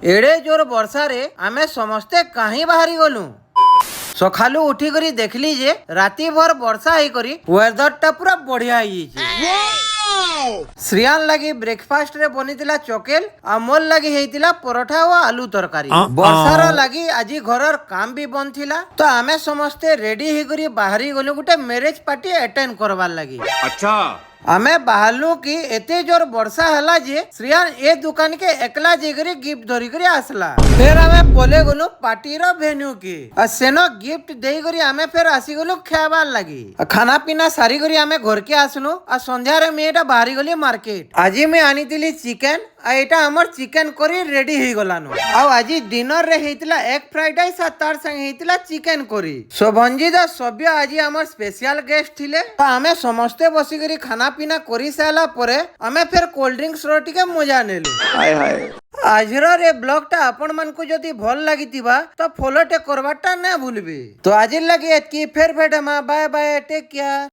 एड़े जोर वर्षा रे आमे समस्ते कहीं बाहरी गलु। सखालू उठी करी देखली जे राती भर वर्षा ही करी वेदर टा पूरा बढ़िया ही श्रियान लगी ब्रेकफास्ट रे बनीतिला चोकेल आ मोल लगी हेतिला परोठा और आलू तरकारी। वर्षार लगी आज घर काम भी बंद थिला तो आमे समस्ते रेडी ही करी बाहरी गलु गुटे मैरिज पार्टी अटेंड करवार लगी। अच्छा आमे बाहरलू की एते जोर वर्षा हला जे श्रियान ए दुकान के एकला जेगरी गिफ्ट धरी करी आसला। फिर आमे पोले गलु पार्टी रो वेन्यू की आ सेनो गिफ्ट देई करी आमे फिर आसी गलु खाबार लगी। खाना पीना सारी करी आमे घर के आसलु आ संध्या रे मेटा बाहरी गली मार्केट। आज मैं आनीतिली चिकन आ एटा हमर चिकन करी रेडी ही गलानो। आ आज डिनर रे हेतिला एग फ्राइड राइस आ तार संग हेतिला चिकन करी। शोभनजीत सभ्य आज हमर स्पेशल गेस्ट थिले तो आमे समस्ते बसी करी खाना पीना करी साला परे आमे फिर कोल्ड ड्रिंक्स रो टिके मजा नेलु। हाय हाय आजर रे ब्लॉग टा आपण मन को जदी भल लागितिबा तो फॉलो टे करबाटा ना भूलबे। तो आज लगे एतकी फेर भेटमा बाय बाय टेक केयर।